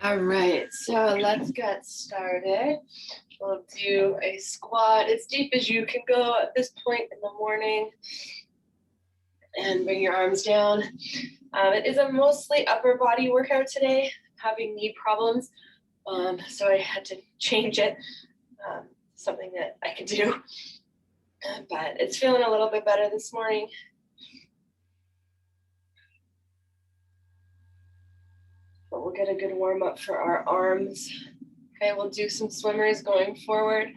All right, so let's get started. We'll do a squat as deep as you can go at this point in the morning. And bring your arms down. It is a mostly upper body workout today. I'm having knee problems, so I had to change it. Something that I could do, but it's feeling a little bit better this morning. But we'll get a good warm up for our arms. Okay, we'll do some swimmers going forward.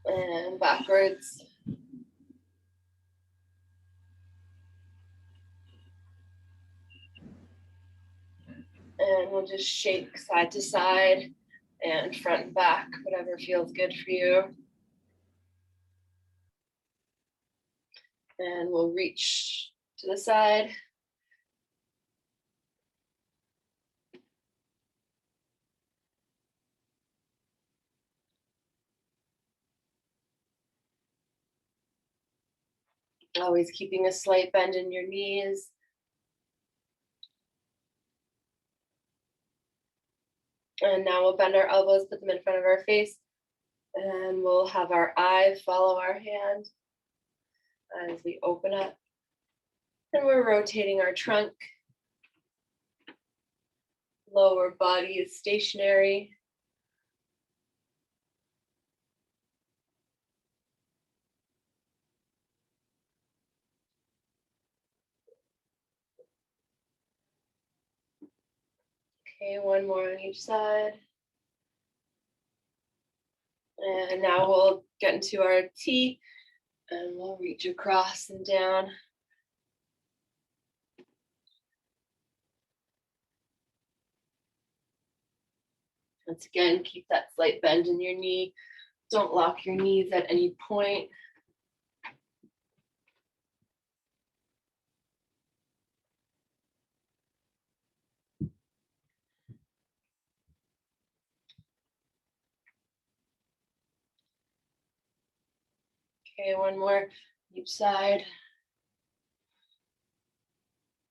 And backwards. And we'll just shake side to side and front and back, whatever feels good for you. And we'll reach to the side. Always keeping a slight bend in your knees. And now we'll bend our elbows, put them in front of our face, and we'll have our eye follow our hand as we open up. And we're rotating our trunk. Lower body is stationary. Okay, one more on each side. And now we'll get into our T and we'll reach across and down. Once again, keep that slight bend in your knee. Don't lock your knees at any point. Okay, one more each side.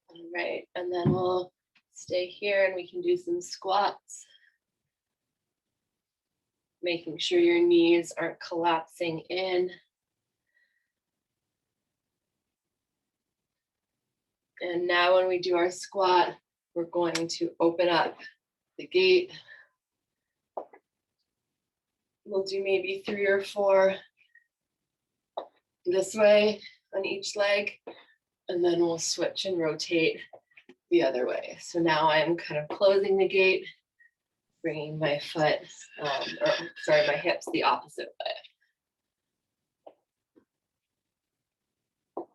All right, and then we'll stay here and we can do some squats. Making sure your knees aren't collapsing in. And now when we do our squat, we're going to open up the gait. We'll do maybe 3 or 4 this way on each leg, and then we'll switch and rotate the other way. So now I'm kind of closing the gait, bringing my foot, my hips the opposite way.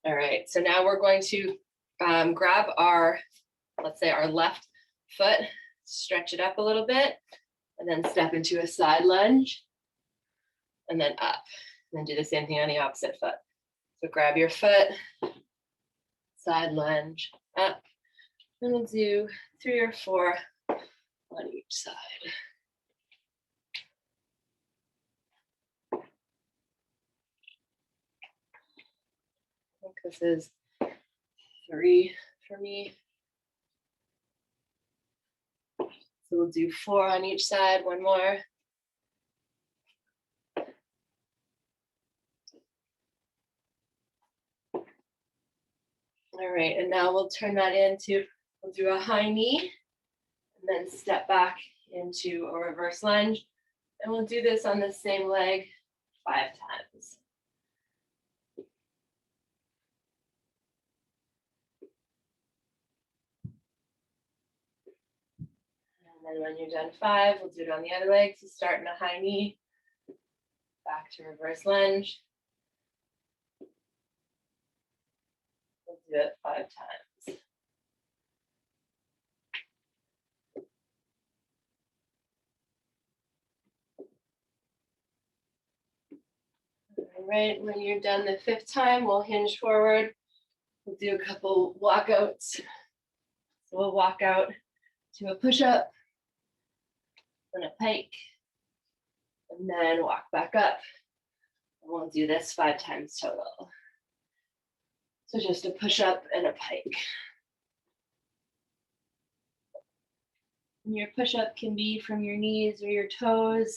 All right, so now we're going to grab our, let's say our left foot, stretch it up a little bit, and then step into a side lunge, and then up. And then do the same thing on the opposite foot. So grab your foot, side lunge, up, and we'll do 3 or 4 on each side. I think this is 3 for me. So we'll do 4 on each side, one more. All right, and now we'll turn that into, we'll do a high knee, and then step back into a reverse lunge. And we'll do this on the same leg 5 times. And then when you're done 5, we'll do it on the other leg. So start in a high knee, back to reverse lunge. We'll do it 5 times. All right, when you're done the 5th time, we'll hinge forward. We'll do a couple walkouts. So we'll walk out to a push-up, then a pike, And then walk back up. And we'll do this 5 times total. So just a push-up and a pike. And your push-up can be from your knees or your toes.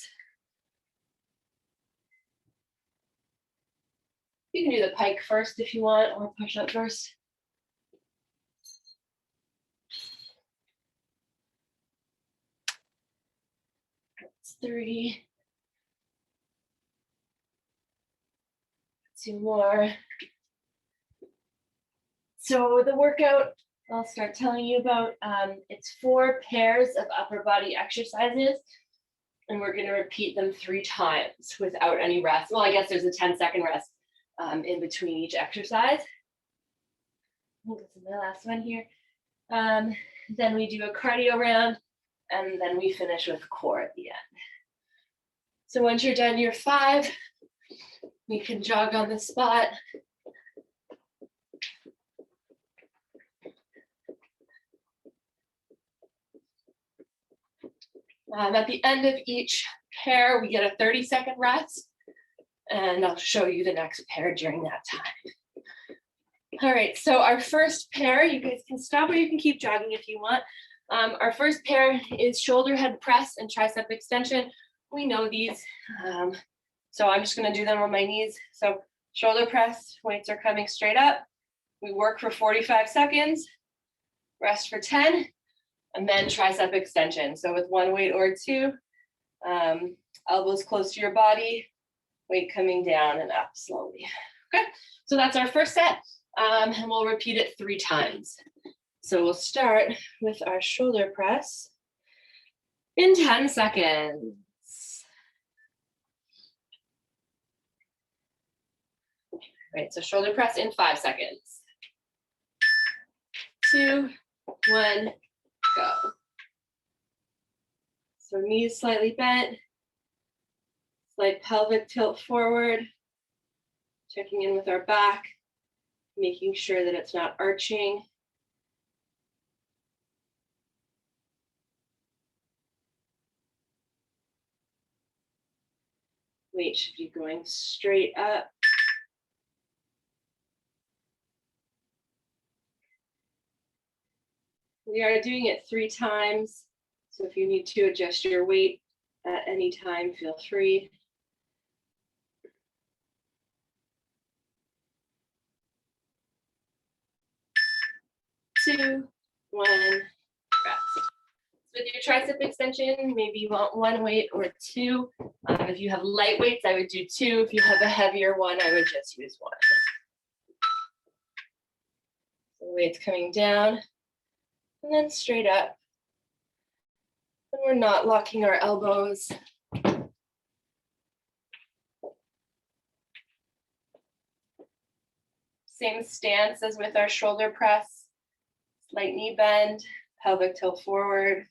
You can do the pike first if you want, or push-up first. That's 3. 2 more. So the workout I'll start telling you about, it's 4 pairs of upper body exercises, and we're going to repeat them 3 times without any rest. Well, I guess there's a 10-second rest in between each exercise. I think this is my last one here. Then we do a cardio round, and then we finish with core at the end. So once you're done your 5, we can jog on the spot. At the end of each pair, we get a 30-second rest, and I'll show you the next pair during that time. All right, so our first pair, you guys can stop or you can keep jogging if you want. Our first pair is shoulder head press and tricep extension. We know these, so I'm just gonna do them on my knees. So shoulder press, weights are coming straight up. We work for 45 seconds, rest for 10, and then tricep extension. So with 1 weight or 2, elbows close to your body, weight coming down and up slowly. Okay, so that's our first set, and we'll repeat it 3 times. So we'll start with our shoulder press in 10 seconds. All right, so shoulder press in 5 seconds. 2, 1, go. So knees slightly bent, slight pelvic tilt forward, checking in with our back, making sure that it's not arching. Weight should be going straight up. We are doing it 3 times, so if you need to adjust your weight at any time, feel free. Two, 1, rest. With your tricep extension, maybe you want 1 weight or 2. If you have light weights, I would do 2. If you have a heavier one, I would just use 1. So the weight's coming down and then straight up. And we're not locking our elbows. Same stance as with our shoulder press. Slight knee bend, pelvic tilt forward.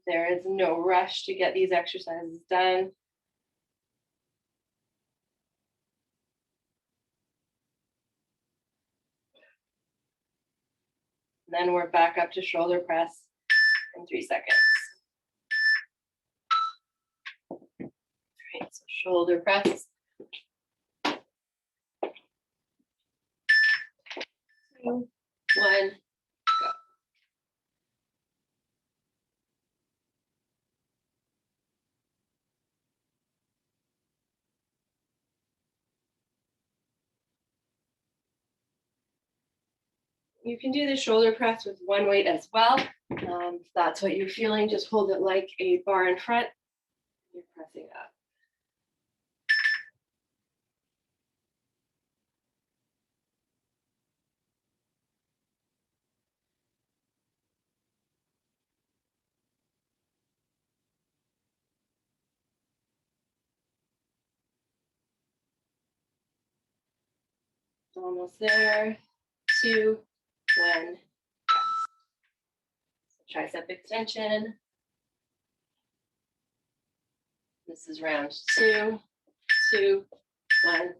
There is no rush to get these exercises done. Then we're back up to shoulder press in 3 seconds. All right, so shoulder press. 2, 1, go. You can do the shoulder press with 1 weight as well. If that's what you're feeling, just hold it like a bar in front. You're pressing up. Almost there. 2, 1, rest. Tricep extension. This is round 2, 2, 1, go.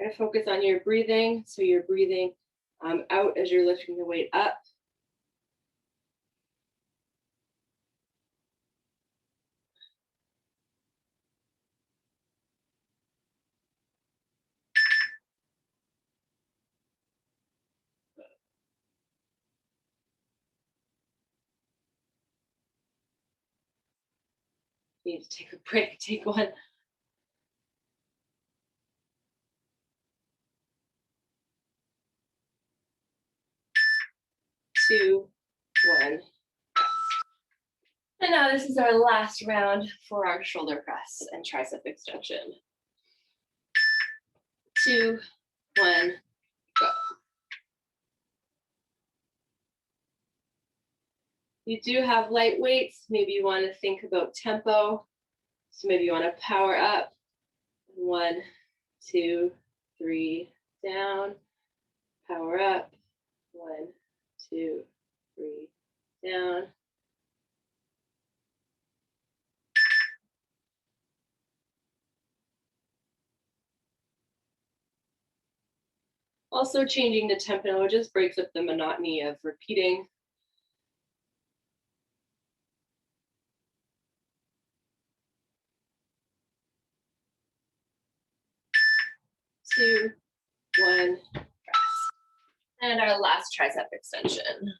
Try to focus on your breathing. So you're breathing out as you're lifting the weight up. You need to take a break, take one. 2, 1. And now this is our last round for our shoulder press and tricep extension. 2, 1, go. You do have light weights. Maybe you want to think about tempo. So maybe you want to power up. 1, 2, 3, down. Power up. 1, 2, 3, down. Also changing the tempo just breaks up the monotony of repeating. Two, 1, press. And our last tricep extension.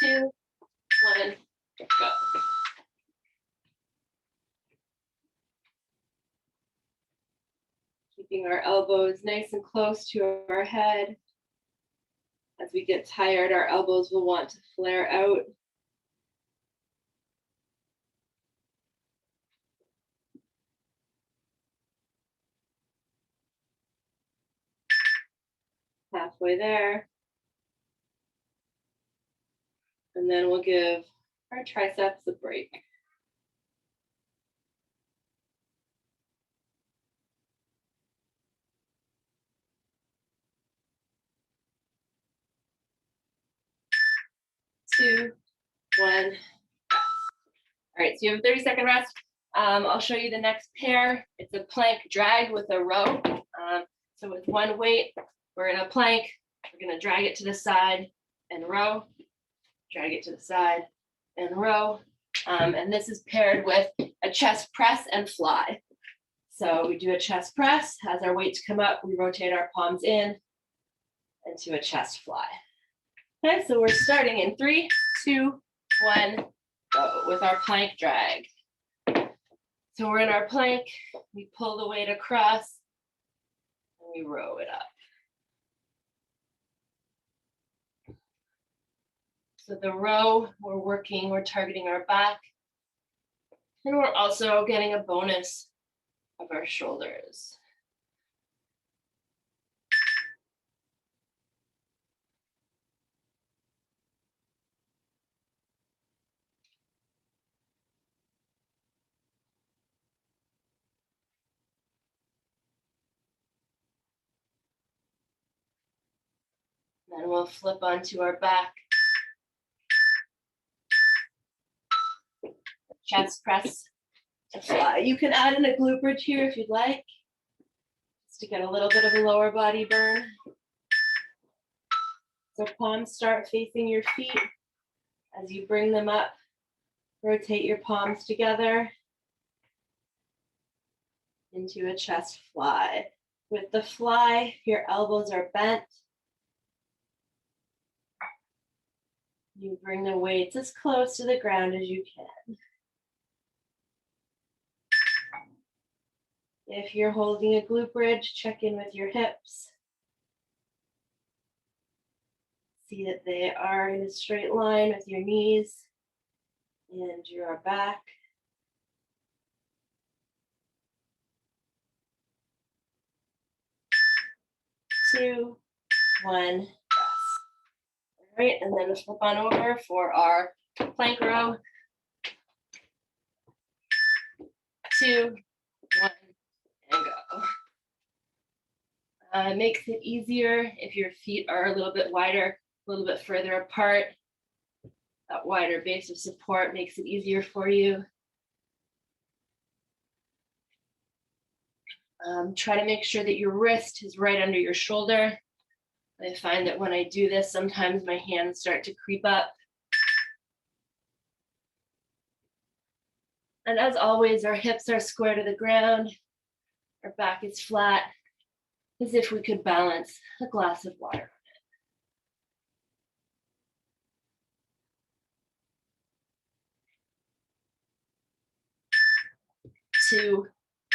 2, 1, go. Keeping our elbows nice and close to our head. As we get tired, our elbows will want to flare out. Halfway there. And then we'll give our triceps a break. Two, 1. All right, so you have a 30-second rest. I'll show you the next pair. It's a plank drag with a row. So with one weight, we're in a plank. We're gonna drag it to the side and row. Drag it to the side and row. And this is paired with a chest press and fly. So we do a chest press. As our weights come up, we rotate our palms in into a chest fly. Okay, so we're starting in 3, 2, 1, go with our plank drag. So we're in our plank, we pull the weight across, and we row it up. So the row, we're targeting our back, and we're also getting a bonus of our shoulders. Then we'll flip onto our back. Chest press to fly. You can add in a glute bridge here if you'd like, just to get a little bit of a lower body burn. So palms start facing your feet. As you bring them up, rotate your palms together into a chest fly. With the fly, your elbows are bent. You bring the weights as close to the ground as you can. If you're holding a glute bridge, check in with your hips. See that they are in a straight line with your knees and your back. 2, 1, press. All right, and then flip on over for our plank row. 2, 1, and go. It makes it easier if your feet are a little bit wider, a little bit further apart. That wider base of support makes it easier for you. Try to make sure that your wrist is right under your shoulder. I find that when I do this, sometimes my hands start to creep up. And as always, our hips are square to the ground. Our back is flat, as if we could balance a glass of water. 2,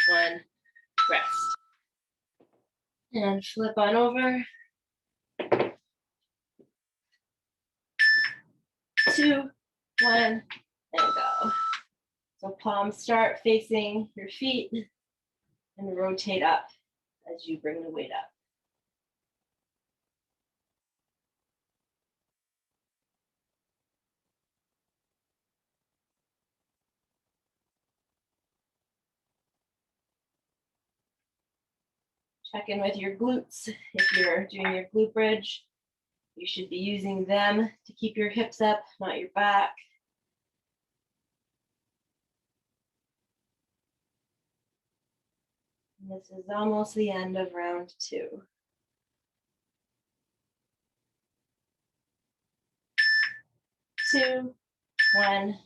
1, rest. And flip on over. 2, 1, and go. So palms start facing your feet and rotate up as you bring the weight up. Check in with your glutes. If you're doing your glute bridge, you should be using them to keep your hips up, not your back. And this is almost the end of round 2. 2, 1.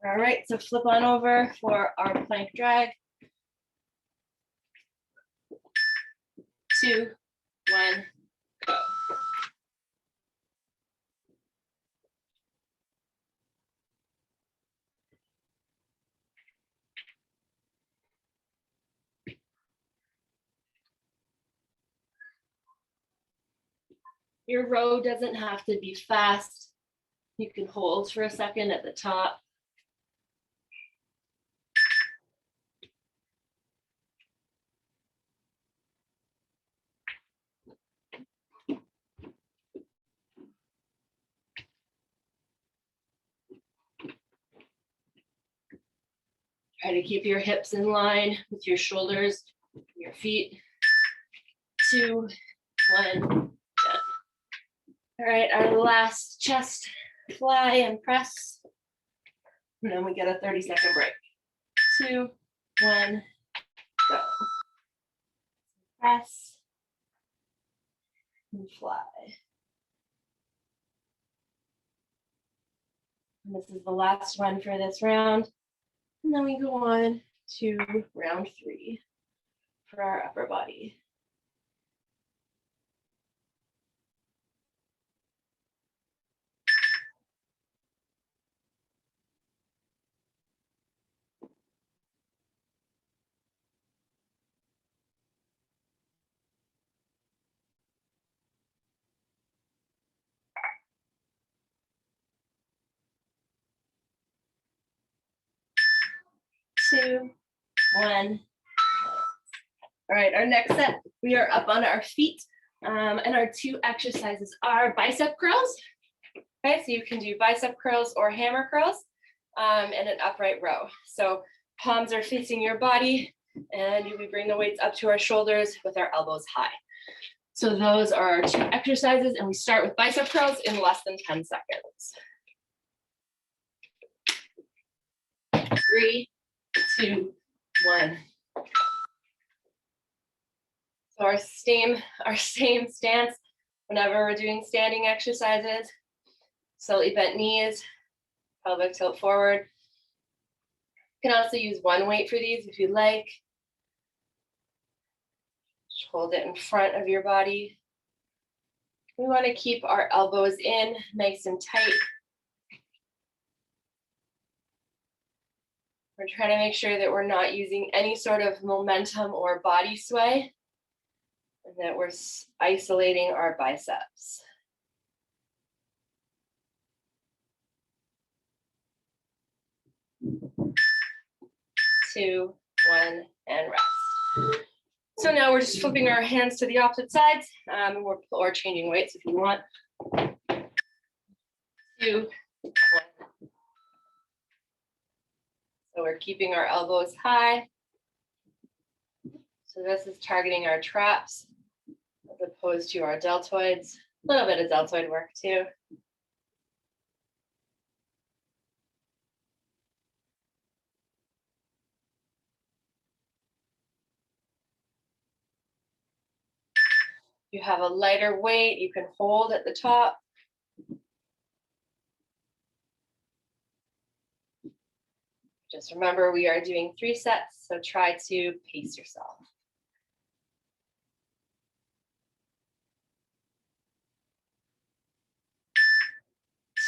All right, so flip on over for our plank drag. 2, 1, go. Your row doesn't have to be fast. You can hold for a second at the top. Try to keep your hips in line with your shoulders, your feet. 2, 1, done. All right, our last chest fly and press. And then we get a 30-second break. 2, 1, go. Press and fly. And this is the last one for this round. And then we go on to round 3 for our upper body. Two, 1. All right, our next set, we are up on our feet, and our 2 exercises are bicep curls. Okay, so you can do bicep curls or hammer curls in an upright row. So palms are facing your body, and we bring the weights up to our shoulders with our elbows high. So those are our 2 exercises, and we start with bicep curls in less than 10 seconds. 3, 2, 1. So our same stance whenever we're doing standing exercises. Slightly bent knees, pelvic tilt forward. You can also use one weight for these if you like. Just hold it in front of your body. We want to keep our elbows in, nice and tight. We're trying to make sure that we're not using any sort of momentum or body sway, and that we're isolating our biceps. 2, 1, and rest. So now we're just flipping our hands to the opposite sides, or changing weights if you want. 2, 1. So we're keeping our elbows high. So this is targeting our traps as opposed to our deltoids. A little bit of deltoid work too. You have a lighter weight, you can hold at the top. Just remember, we are doing 3 sets, so try to pace yourself.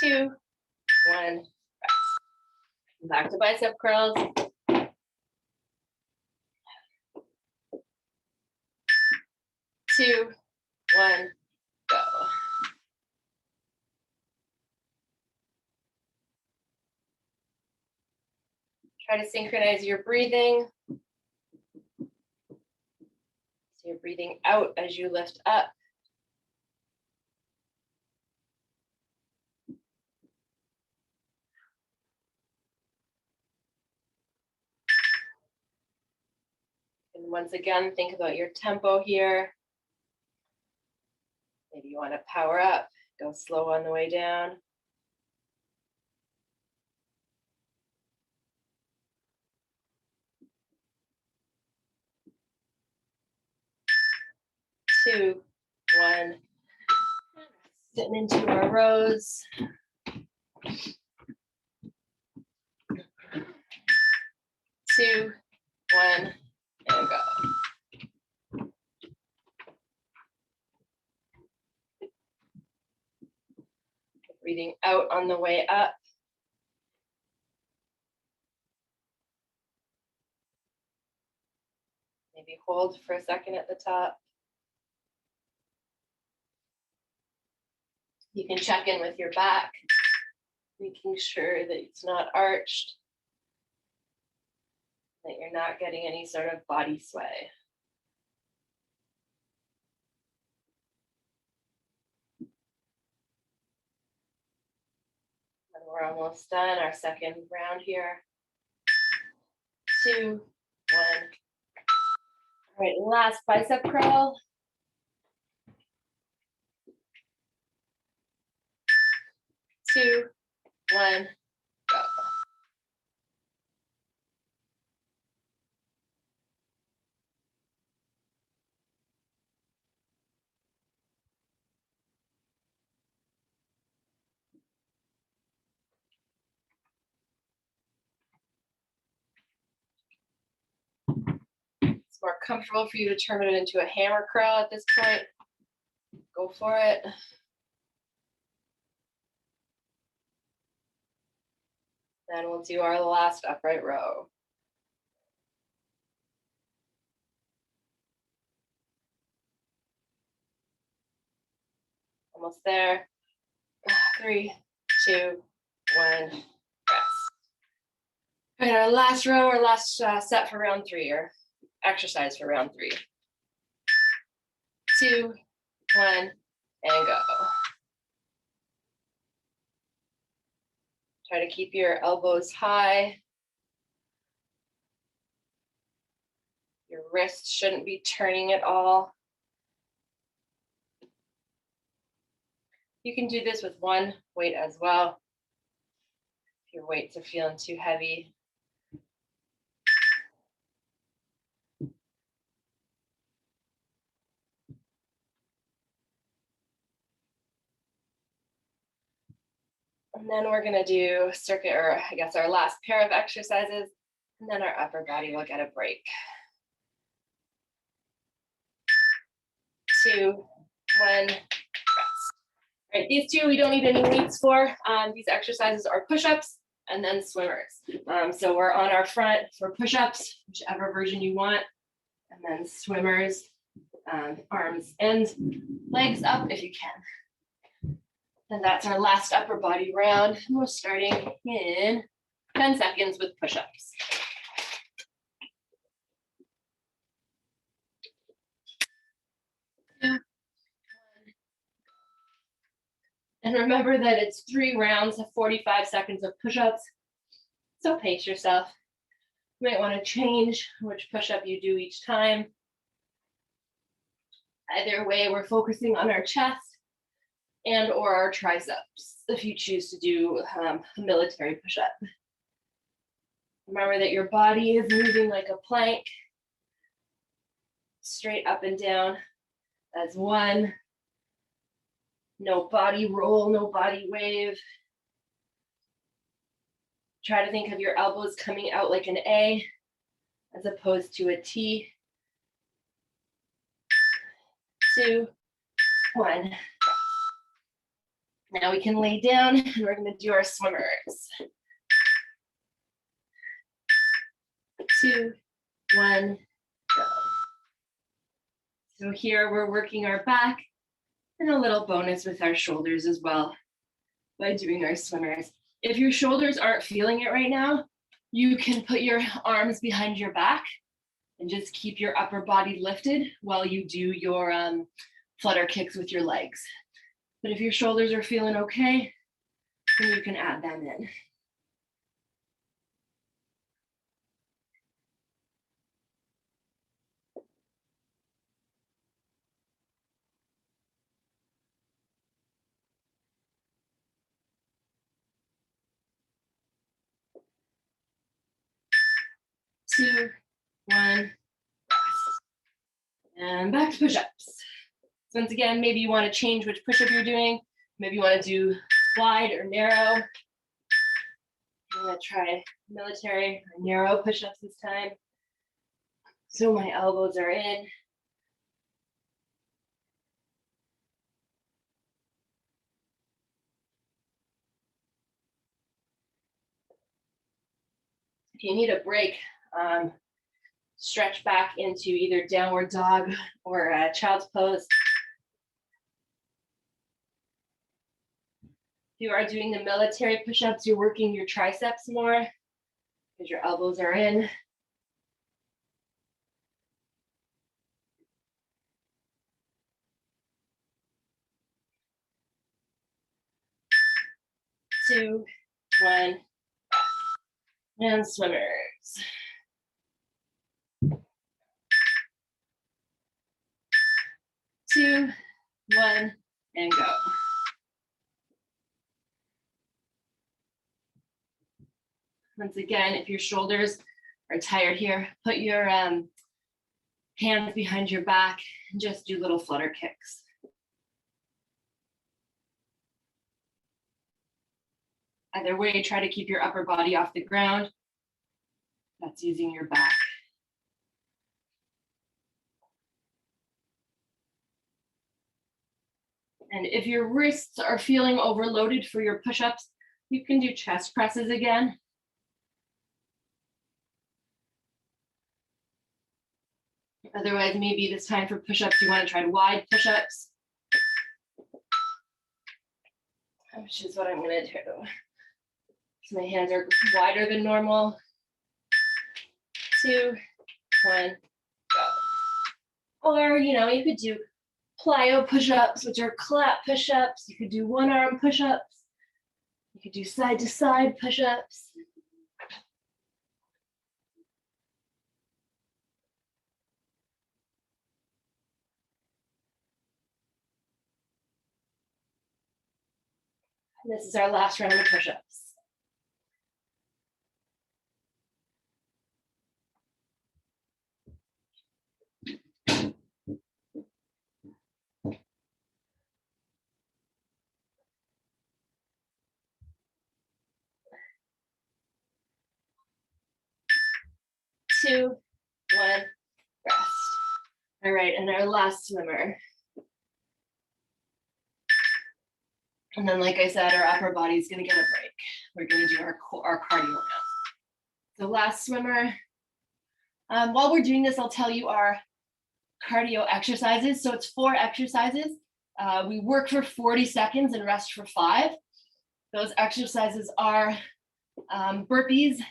2, 1, rest. Back to bicep curls. 2, 1, go. Try to synchronize your breathing. So you're breathing out as you lift up. And once again, think about your tempo here. Maybe you want to power up, go slow on the way down. Two, one. Sitting into our rows. 2, 1, and go. Breathing out on the way up. Maybe hold for a second at the top. You can check in with your back, making sure that it's not arched, that you're not getting any sort of body sway. And we're almost done, our second round here. 2, 1. All right, last bicep curl. 2, 1, go. It's more comfortable for you to turn it into a hammer curl at this point. Go for it. Then we'll do our last upright row. Almost there. 3, 2, 1, rest. And our last row, our last set for round 3, or exercise for round 3. 2, 1, and go. Try to keep your elbows high. Your wrists shouldn't be turning at all. You can do this with one weight as well, if your weights are feeling too heavy. And then we're gonna do circuit, or I guess our last pair of exercises, and then our upper body will get a break. 2, 1, rest. All right, these two we don't need any weights for. These exercises are push-ups and then swimmers. So we're on our front for push-ups, whichever version you want, and then swimmers, arms and legs up if you can. And that's our last upper body round. We're starting in 10 seconds with push-ups. And remember that it's 3 rounds of 45 seconds of push-ups. So pace yourself. You might want to change which push-up you do each time. Either way, we're focusing on our chest and or our triceps if you choose to do a military push-up. Remember that your body is moving like a plank, straight up and down, That's 1. No body roll, no body wave. Try to think of your elbows coming out like an A as opposed to a T. 2, 1. Now we can lay down and we're going to do our swimmers. 2, 1, go. So here we're working our back and a little bonus with our shoulders as well by doing our swimmers. If your shoulders aren't feeling it right now, you can put your arms behind your back and just keep your upper body lifted while you do your flutter kicks with your legs. But if your shoulders are feeling okay, then you can add them in. Two, 1, rest. And back to push-ups. So once again, maybe you want to change which push-up you're doing. Maybe you want to do wide or narrow. I'm going to try military or narrow push-ups this time. So my elbows are in. If you need a break, stretch back into either downward dog or child's pose. If you are doing the military push-ups, you're working your triceps more because your elbows are in. Two, 1, and swimmers. 2, 1, and go. Once again, if your shoulders are tired here, put your hands behind your back and just do little flutter kicks. Either way, try to keep your upper body off the ground. That's using your back. And if your wrists are feeling overloaded for your push-ups, you can do chest presses again. Otherwise, maybe this time for push-ups, you want to try wide push-ups, which is what I'm going to do. So my hands are wider than normal. 2, 1, go. Or, you could do plyo push-ups, which are clap push-ups. You could do one-arm push-ups. You could do side-to-side push-ups. This is our last round of push-ups. Two, 1, rest. All right, and our last swimmer. And then, like I said, our upper body is going to get a break. We're going to do our cardio now. So last swimmer. While we're doing this, I'll tell you our cardio exercises. So it's 4 exercises. We work for 40 seconds and rest for 5. Those exercises are burpees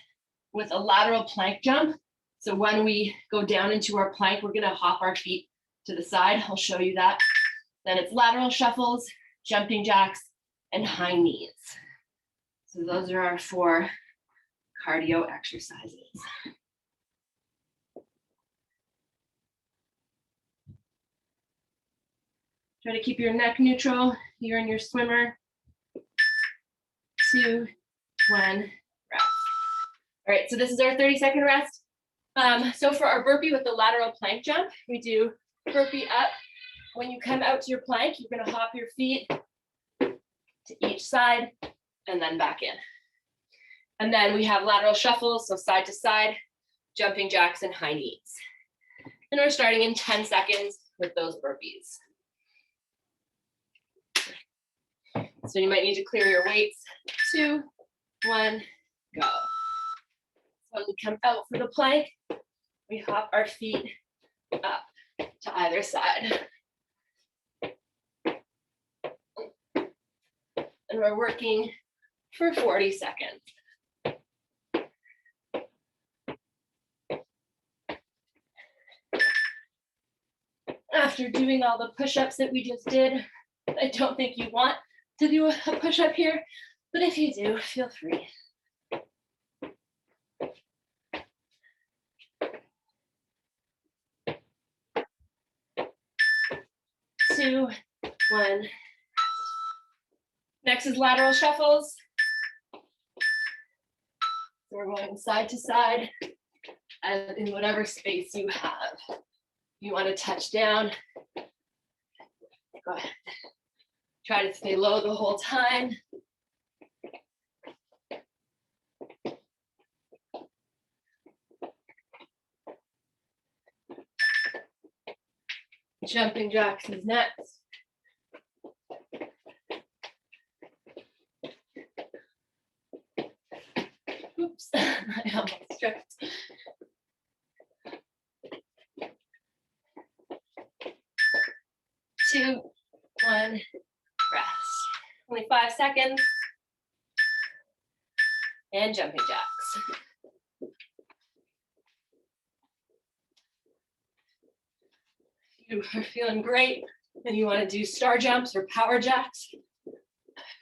with a lateral plank jump. So when we go down into our plank, we're going to hop our feet to the side. I'll show you that. Then it's lateral shuffles, jumping jacks, and high knees. So those are our 4 cardio exercises. Try to keep your neck neutral. You're in your swimmer. 2, 1, rest. All right, so this is our 30-second rest. So for our burpee with the lateral plank jump, we do burpee up, When you come out to your plank, you're gonna hop your feet to each side and then back in. And then we have lateral shuffles, so side to side, jumping jacks and high knees. And we're starting in 10 seconds with those burpees. So you might need to clear your weights. 2, 1, go. So when we come out for the plank, we hop our feet up to either side. And we're working for 40 seconds. After doing all the push-ups that we just did, I don't think you want to do a push-up here, but if you do, feel free. 2, 1. Next is lateral shuffles. So we're going side to side and in whatever space you have. You want to touch down. Go ahead. Try to stay low the whole time. Jumping jacks is next. Oops, I almost tripped. Two, 1, rest. Only 5 seconds. And jumping jacks. You are feeling great and you want to do star jumps or power jacks,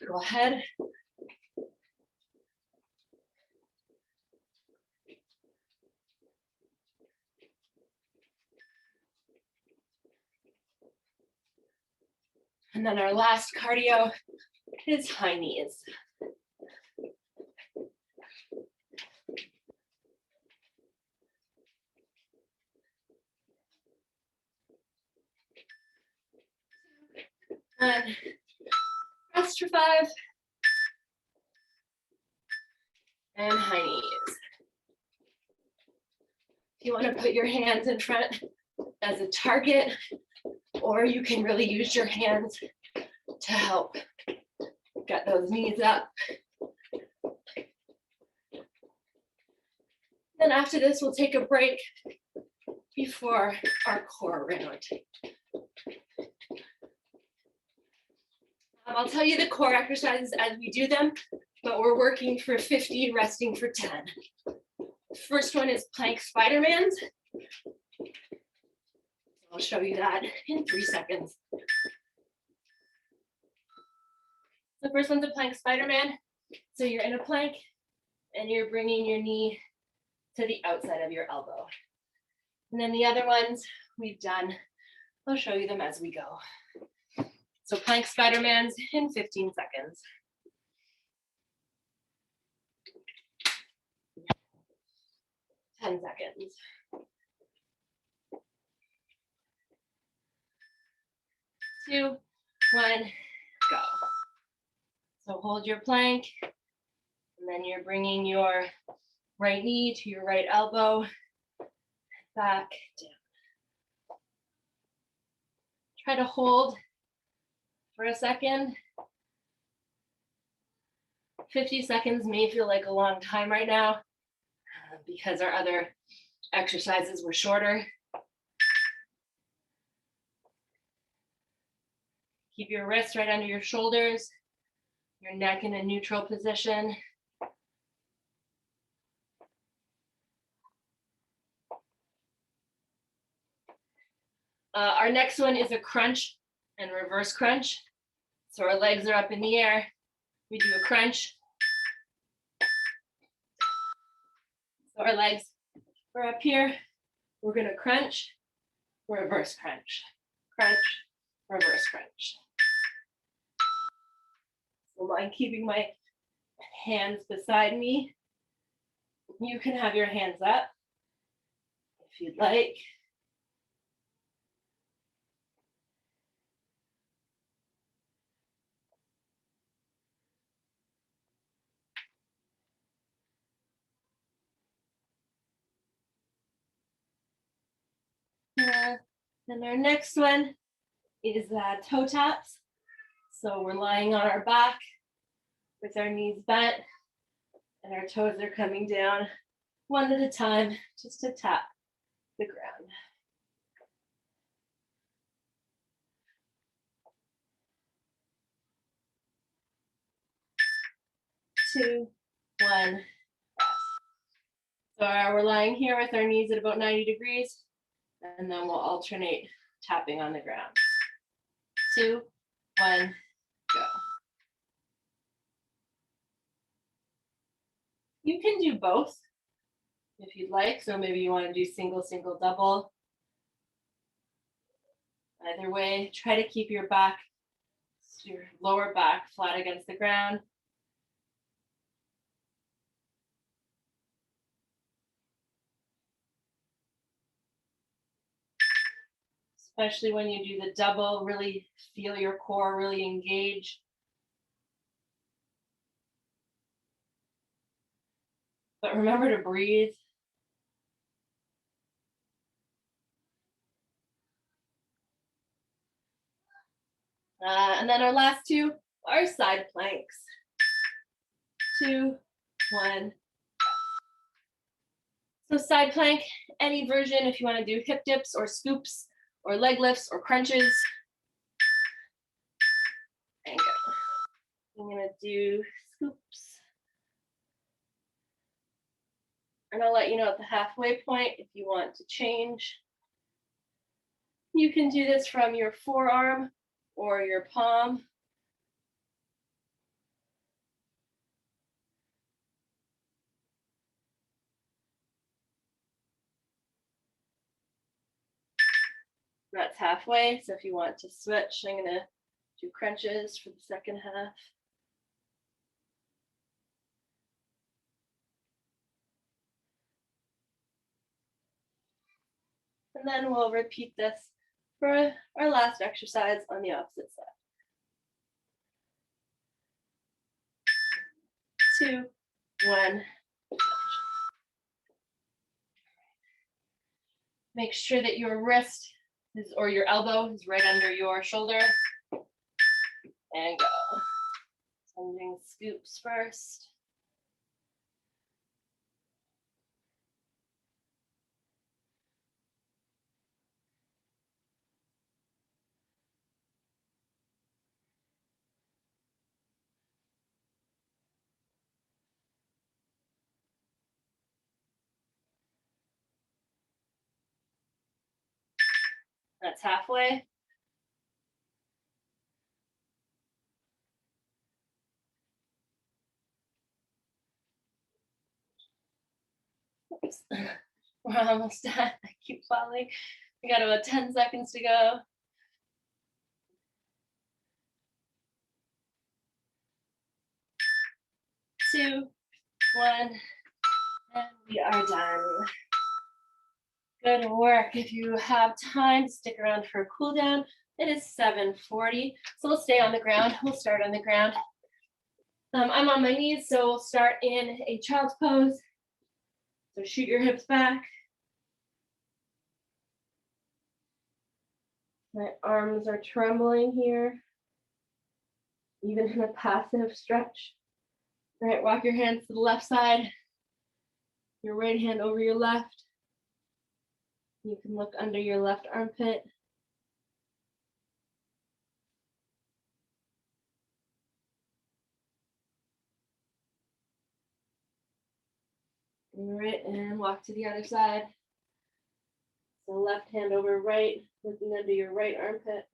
go ahead. And then our last cardio is high knees. And rest for 5. And high knees. If you want to put your hands in front as a target, or you can really use your hands to help get those knees up. Then after this, we'll take a break before our core round. I'll tell you the core exercises as we do them, but we're working for 50, resting for 10. First one is plank Spidermans. I'll show you that in 3 seconds. The first one's a plank Spiderman. So you're in a plank and you're bringing your knee to the outside of your elbow. And then the other ones we've done, I'll show you them as we go. So plank Spidermans in 15 seconds. Ten seconds. 2, 1, go. So hold your plank, and then you're bringing your right knee to your right elbow, back down. Try to hold for a second. 50 seconds may feel like a long time right now because our other exercises were shorter. Keep your wrists right under your shoulders, your neck in a neutral position. Our next one is a crunch and reverse crunch. So our legs are up in the air. We do a crunch. So our legs are up here. We're going to crunch, reverse crunch, crunch, reverse crunch. So I'm keeping my hands beside me. You can have your hands up if you'd like. Then our next one is toe taps. So we're lying on our back with our knees bent and our toes are coming down one at a time just to tap the ground. 2, 1. So we're lying here with our knees at about 90 degrees, and then we'll alternate tapping on the ground. 2, 1, go. You can do both if you'd like. So maybe you want to do single, single, double. Either way, try to keep your back, your lower back flat against the ground. Especially when you do the double, really feel your core really engage. But remember to breathe. And then our last two are side planks. 2, 1. So side plank, any version, if you want to do hip dips or scoops or leg lifts or crunches. And go. I'm going to do scoops. And I'll let you know at the halfway point if you want to change. You can do this from your forearm or your palm. That's halfway, so if you want to switch, I'm gonna do crunches for the second half. And then we'll repeat this for our last exercise on the opposite side. 2, 1. Make sure that your wrist or your elbow is right under your shoulder. And go. So I'm doing scoops first. That's halfway. Oops. We're almost done. I keep falling. We got about 10 seconds to go. 2, 1, and we are done. Good work. If you have time, stick around for a cool down. It is 7:40, so we'll stay on the ground. We'll start on the ground. I'm on my knees, so we'll start in a child's pose. So shoot your hips back. My arms are trembling here, even in a passive stretch. All right, walk your hands to the left side, your right hand over your left. You can look under your left armpit. All right, and walk to the other side. So left hand over right, looking under your right armpit.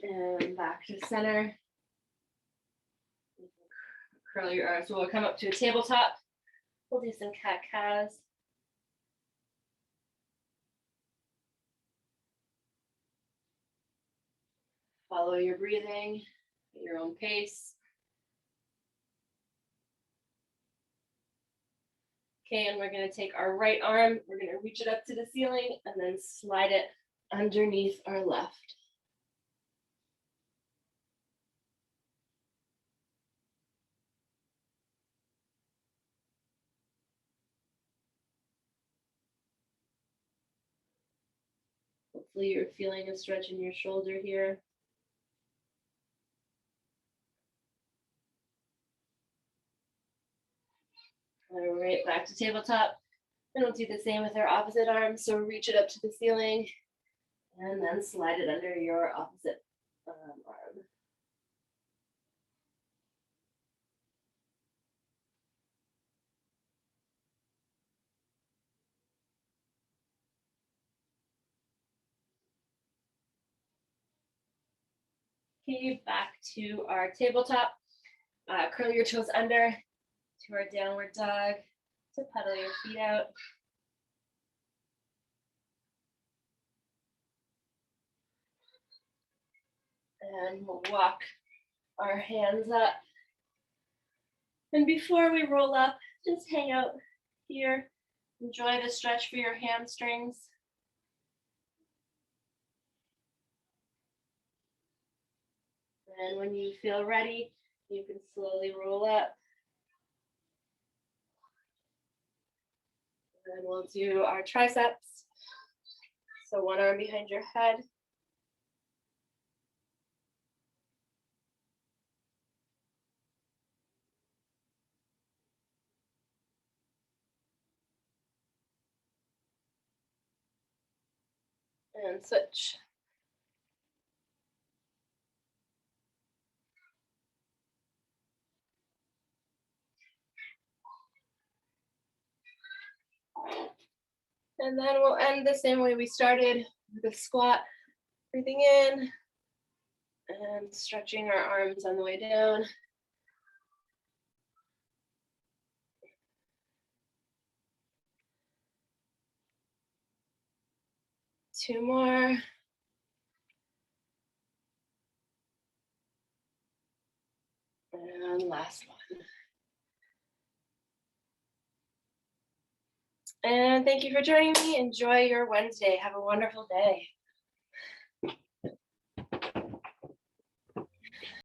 And back to center. Curl your arms. So we'll come up to a tabletop. We'll do some cat-cows. Follow your breathing at your own pace. Okay, and we're going to take our right arm, we're going to reach it up to the ceiling and then slide it underneath our left. Hopefully you're feeling a stretch in your shoulder here. All right, back to tabletop. And we'll do the same with our opposite arm. So reach it up to the ceiling and then slide it under your opposite arm. Okay, back to our tabletop. Curl your toes under to our downward dog to pedal your feet out. And we'll walk our hands up. And before we roll up, just hang out here. Enjoy the stretch for your hamstrings. And when you feel ready, you can slowly roll up. And we'll do our triceps. So one arm behind your head. And switch. And then we'll end the same way we started with a squat. Breathing in and stretching our arms on the way down. Two more. And last one. And thank you for joining me. Enjoy your Wednesday. Have a wonderful day.